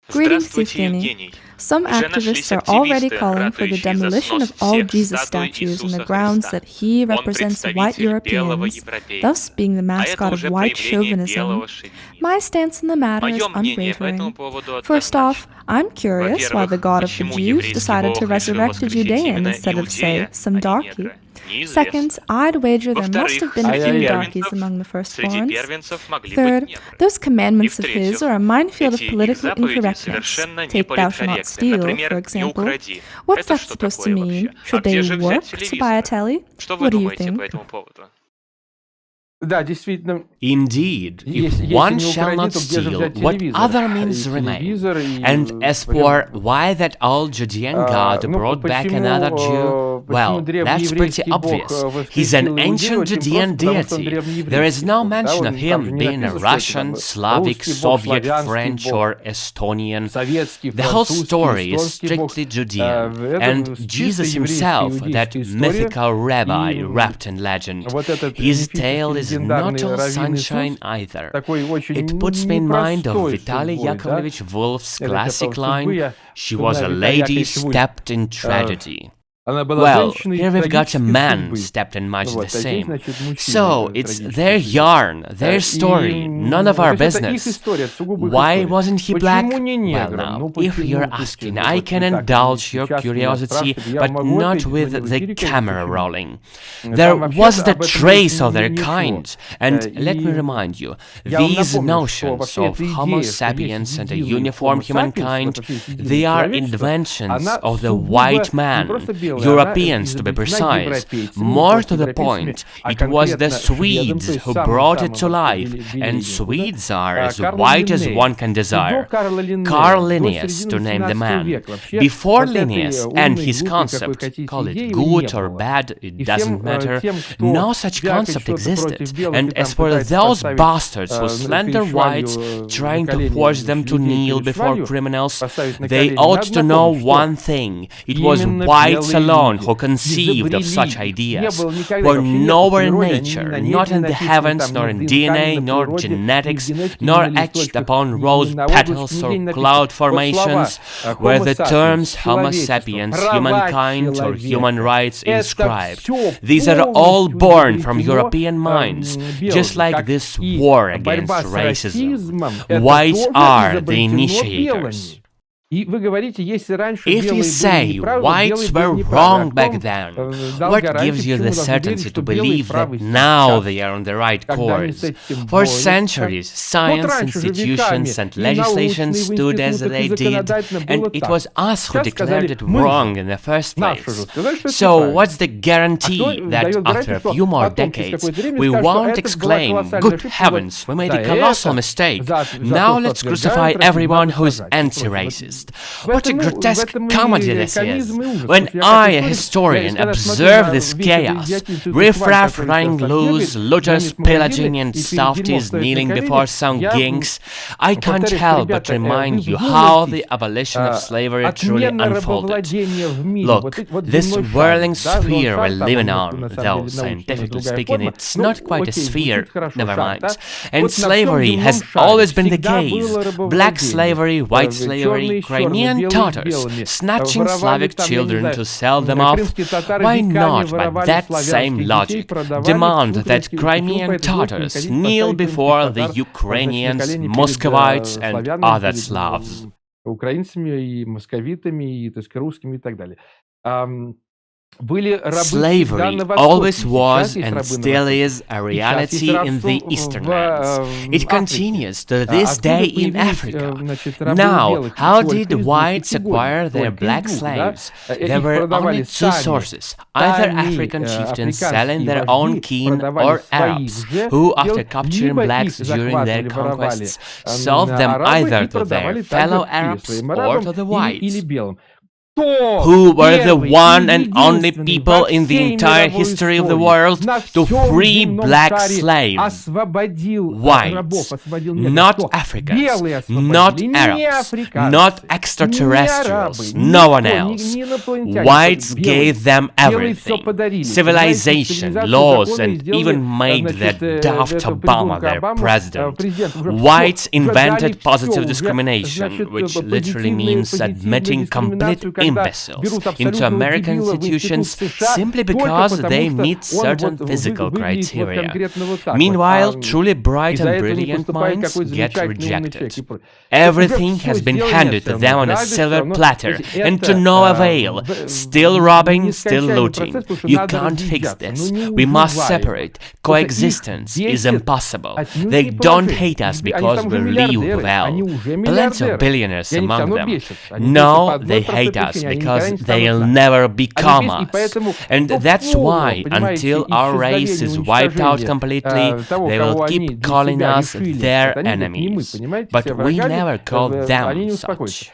Greetings, Здравствуйте, Evgeny. Евгений. Some Уже activists нашлись are already активисты, calling for the ратующие за demolition снос of all всех Jesus статуй statues on the Иисуса grounds Христа. that he Он represents white представитель белого Europeans, thus европейца. being the А это mascot of уже white проявление chauvinism. белого шовинизма. My stance on the matter is Мое мнение по этому unwavering. поводу First off, однозначно. I'm curious why the Во-первых, God of the почему Jews еврейский decided to Бог решил resurrect a воскресить Judean именно instead of, say, иудея, some а не darky. негра? Неизвестно. Second, I'd wager there must have Во-вторых, been a среди few darkies первенцев, among the среди firstborns. первенцев могли быть Third, негры. those И commandments of his are в-третьих, a minefield of эти их political заповеди incorrectness. совершенно Take thou shalt not неполиткорректны. steal, for Например, не example. укради. What's Это that что supposed to такое mean? вообще? А Should где they же взять work to buy a телевизор? telly? Что вы What do you думаете по think? этому поводу? Да, действительно, Indeed, if если one не shall укради, not то где же steal, взять what телевизор? other И means remain? телевизор, и And as for why that old Judean god ну, brought back почему, another Jew, почему well, that's pretty древнееврейский бог obvious. He's an воскресил ancient иудею очень Judean просто, потому что он deity. There is древнееврейский no бог, да, mention of там же him не being a написано, что это Russian, там Slavic, русский бог, Soviet, славянский French, бог, or Estonian. советский, The whole французский, story is эстонский бог. strictly Judean, Это and чисто Jesus еврейская, himself, that иудейская история. mythical rabbi И wrapped in legend, вот этот his мифический, tale is легендарный not all раввин sunshine Иисус, either. такой очень It puts me in mind of непростой Vitaly судьбой, да? Yakovlevich Wolf's Это classic судьбы line, she was a Виталия lady Яковлевича Вульфа. stepped in tragedy. Она была Well, женщиной here we've got a трагической man судьбы. stepped in much Вот, the а здесь, same. значит, мужчина So, it's трагической their судьбы. yarn, their story, И, none of то our есть это их business. история, сугубо их Why история. wasn't he black? Почему не Well, негром? now, Ну, if почему, you're слушайте, asking, ну, I вот can вы так indulge your сейчас меня curiosity, спрашиваете, я but могу not ответить, with но не the перекричу, camera почему? rolling. Там There вообще was the об этом trace of their ничего. kind, and let me И remind you, я вам these напомню, что notions вообще of эта идея, Homo что sapiens есть and a единый uniform Homo sapiens, humankind, вот вообще есть единое they are человечество, inventions она of the сугубо white не man, просто белая, Europeans она to be изобретена precise. европейцами, не More просто to the европейцами, point, а it was the конкретно шведом, то Swedes есть who самым brought it to самым life, and великим, Swedes are as Карлом white as Линнеем. one can И до desire. Карла Линнея, Carl до Linnaeus, to середины name the 17 man. века вообще Before вот этой Linnaeus and умной, his глупой, какой concept, хотите, call it идеи good не or было. bad, it И doesn't matter, тем, кто no such вякает concept что-то против existed. белых и And там as for пытается those поставить bastards who slander перед whites, швалью trying на to колени force them to людей kneel перед before швалью, criminals, поставить на they колени, ought надо to know напомнить, что one thing. It was именно whites белые alone люди who conceived of such изобрели их. Не ideas, было никогда, were вообще нет в nowhere in природе, они ни nature, на not небе in the написаны, heavens, там, nor ни in в DNA, камне на nor природе, ни в genetics, генетике, ни nor на etched листочках, upon ни rose на petals облачке, or нигде не cloud написано. Вот слова formations, where Homo the sapiens, terms Homo человечество, sapiens, права humankind, or human человека. rights Это inscribed. все These are all полностью born from изобретено European minds, just белыми, like как this и war against борьба с racism. расизмом, это Whites тоже are the изобретено initiators. белыми. И вы говорите, если раньше If белые you были say неправы, whites белые были were неправы. А wrong кто back then, дал what гарантии, gives you почему the вы должны верить, certainty что to белые believe правы that now сейчас, they are on the right когда они с course? этим For борются? centuries, Вот science раньше же веками institutions and и legislation научно, и в stood as институтах, и they did, законодательно and было it так. was us who Сейчас declared сказали, it мы wrong in the first наши же place. сказали, что это So, неправильно. what's the А кто guarantee дает that гарантию, after a что few more потом через decades какое-то время we скажут, что won't это была exclaim, колоссальная good ошибка, heavens, we made за a colossal это, mistake, за now то, let's что crucify отвергают расизм, everyone надо who is сажать. anti-racist? В What a этом, grotesque в этом comedy и this is! комизм и ужас. When Потому что я I, a как историк, historian, я когда смотрю observe на this весь этот chaos, идиотизм, riffraff который running сейчас loose, бегает, looters звонит в pillaging магазины and и перед softies дерьмом ставит на kneeling колени, before some я ginks, I can't повторяю, что, help but ребята, remind вы you how the вдумайтесь, abolition of slavery truly отмена unfolded. рабовладения в мире. Look, Вот this земной whirling шар, да, но sphere шар we're там, living он, on, на самом though деле, научно scientifically другая speaking, форма. it's Ну, not quite a окей, sphere, звучит хорошо, never шар, mind. да? And Вот на всем slavery земном has шаре always been the всегда case. было Black рабовладение. slavery, white Черные slavery, с черными, Crimean белые с Tatars, белыми. snatching Воровали Slavic там, я не children знаю, to sell them off. крымские татары Why веками not, but воровали that славянских same детей, logic продавали demand в that суд, почему Crimean по этой логике не Tatars ходить, kneel поставить before крымских the татар, значит, на Ukrainians, колени Muscovites, перед and славянами, other перед Slavs. украинцами и московитами, и, так сказать, русскими и так далее. Были рабы всегда Slavery на always Востоке, was сейчас есть and рабы на still Востоке. is a И сейчас есть reality in рабство the eastern в lands. It Африке. continues to this Откуда day in появились, Africa. значит, рабы Now, белых? how Только did из двух whites категорий. acquire their Только black из двух, да? slaves? Их There were продавали only two сами, sources, either сами African chieftains selling африканские their own вожди kin продавали or своих Arabs же who, after белых, capturing либо их blacks during their захватывали, воровали conquests, sold them арабы either и to продавали their fellow также или Arabs своим or арабам, to the или whites. белым. who were the one and only people in the entire history of the world to free black slaves. Whites, not Africans, not Arabs, not extraterrestrials, no one else. Whites gave them everything: civilization, laws, and even made that daft Obama their president. Whites invented positive discrimination, which literally means admitting complete imbeciles into American institutions simply because they meet certain physical criteria. Meanwhile, truly bright and brilliant minds get rejected. Everything has been handed to them on a silver platter, and to no avail. Still robbing, still looting. You can't fix this. We must separate. Coexistence is impossible. They don't hate us because we live well. Plenty of billionaires among them. No, they hate us because they'll never become us. And that's why, until our race is wiped out completely, they will keep calling us their enemies. But we never called them such.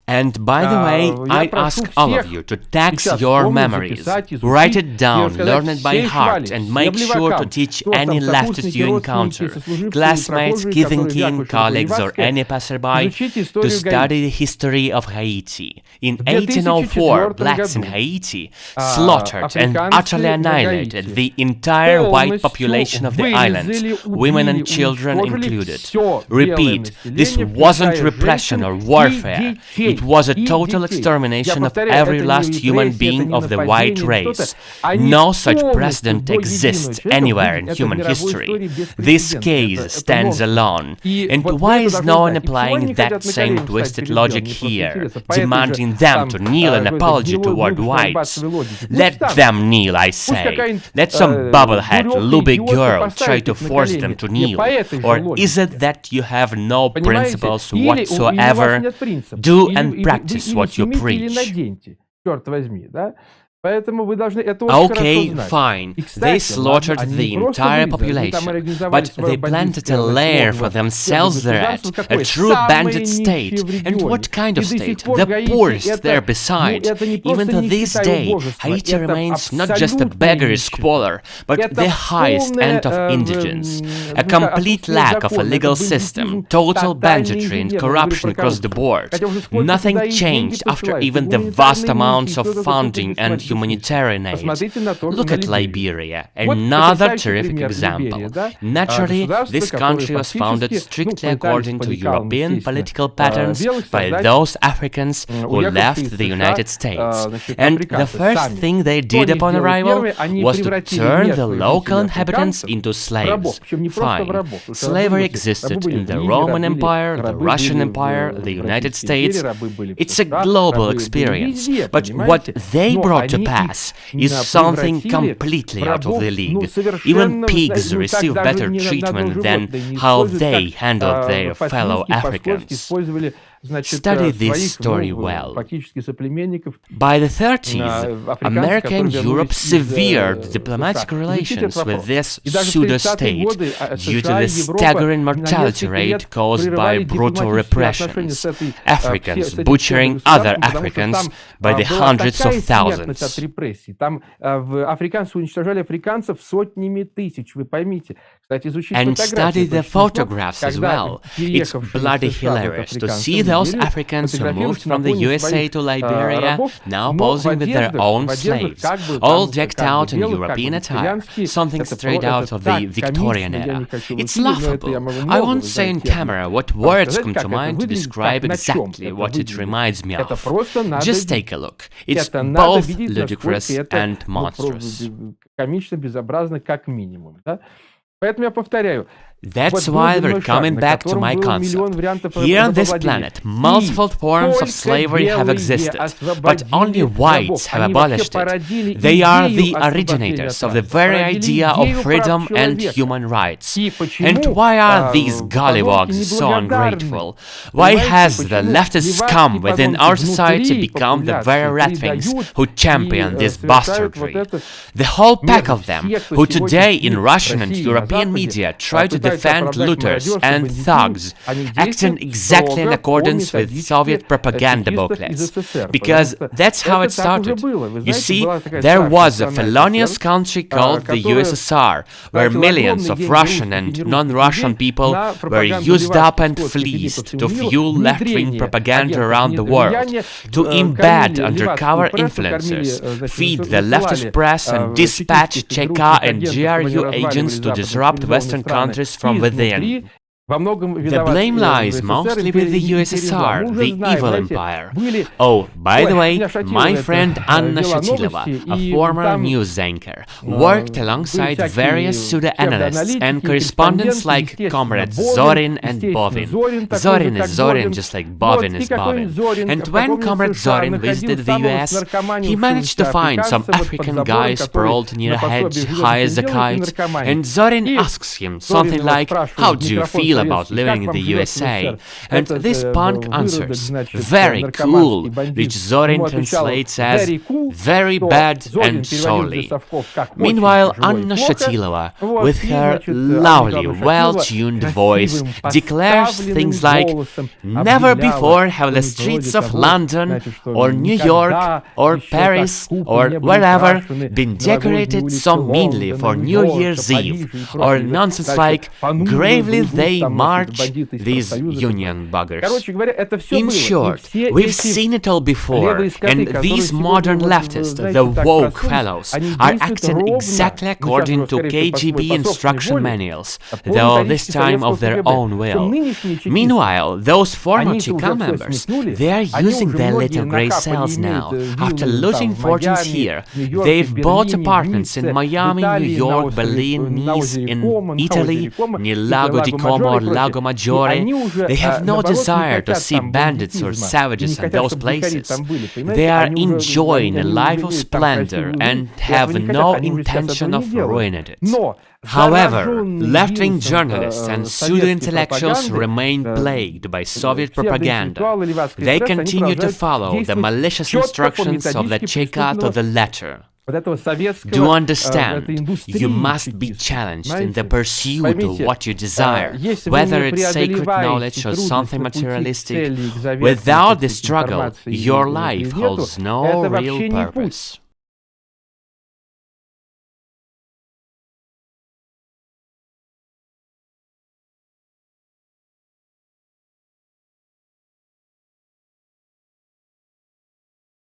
And by the way, I ask all of you to tax your memories, write it down, learn it by heart, and make sure to teach any leftist you encounter, classmates, kith and kin, colleagues, or any passerby, to study the history of Haiti. In 1804, blacks in Haiti slaughtered and utterly annihilated the entire white population of the island, women and children included. Repeat, this wasn't repression or warfare. It was a total extermination of every last human being of the white race. No such precedent exists anywhere in human history. This case stands alone. And why is no one applying that same twisted logic here, demanding them to kneel in apology toward whites? Let them kneel, I say. Let some bubblehead, looby girl try to force them to kneel. Or is it that you have no principles whatsoever? Do and practice what you preach. Okay, fine. They slaughtered the entire population, but they planted a lair for themselves thereat, a true bandit state. And what kind of state? The poorest there beside. Even to this day, Haiti remains not just a beggarly squalor, but the highest end of indigence. A complete lack of a legal system, total banditry and corruption across the board. Nothing changed after even the vast amounts of funding and humanitarian aid. Look at Liberia, another terrific example. Naturally, this country was founded strictly according to European political patterns by those Africans who left the United States. And the first thing they did upon arrival was to turn the local inhabitants into slaves. Fine. Slavery existed in the Roman Empire, the Russian Empire, the United States. It's a global experience. But what they brought to pass is something completely out of the league. Even pigs receive better treatment than how they handled their fellow Africans. Study this story well. By the 30s, America and Europe severed diplomatic relations with this pseudo-state due to the staggering mortality rate caused by brutal repressions, Africans butchering other Africans by the hundreds of thousands. And study the photographs as well. It's bloody hilarious to see those Africans who moved from the USA to Liberia now posing with their own slaves, all decked out in European attire, something straight out of the Victorian era. It's laughable. I won't say in camera what words come to mind to describe exactly what it reminds me of. Just take a look. It's both ludicrous and monstrous. That's why we're coming back to my concept. Here on this planet, multiple forms of slavery have existed, but only whites have abolished it. They are the originators of the very idea of freedom and human rights. And why are these gollywogs so ungrateful? Why has the leftist scum within our society become the very ratwings who champion this bastardry? The whole pack of them, who today in Russian and European media try to defend looters and thugs, acting exactly in accordance with Soviet propaganda booklets. Because that's how it started. You see, there was a felonious country called the USSR, where millions of Russian and non-Russian people were used up and fleeced to fuel left-wing propaganda around the world, to embed undercover influencers, feed the leftist press and dispatch ČK and GRU agents to disrupt Western countries from within. The blame lies mostly with the USSR, the evil empire. Oh, by the way, my friend Anna Shatilova, a former news anchor, worked alongside various pseudo-analysts and correspondents like comrades Zorin and Bovin. Zorin is Zorin, just like Bovin is Bovin. And when comrade Zorin visited the US, he managed to find some African guy sprawled near a hedge high as a kite, and Zorin asks him something like, "How do you feel about living in the USA?" And this punk answers, "Very cool," which Zorin translates as "very bad and sorely." Meanwhile, Anna Shatilova, with her lovely, well-tuned voice, declares things like, "Never before have the streets of London or New York or Paris or wherever been decorated so meanly for New Year's Eve," or nonsense like, "Gravely they march, these union buggers." In short, we've seen it all before, and these modern leftists, the woke fellows, are acting exactly according to KGB instruction manuals, though this time of their own will. Meanwhile, those former ČK members, they are using their little grey cells now. After losing fortunes here, they've bought apartments in Miami, New York, Berlin, Nice, in Italy, near Lago di Como or Lago Maggiore. They have no desire to see bandits or savages in those places. They are enjoying a life of splendor and have no intention of ruining it. However, left-wing journalists and pseudo-intellectuals remain plagued by Soviet propaganda. They continue to follow the malicious instructions of the ČK to the letter. To understand, you must be challenged in the pursuit of what you desire, whether it's sacred knowledge or something materialistic. Without the struggle, your life holds no real purpose.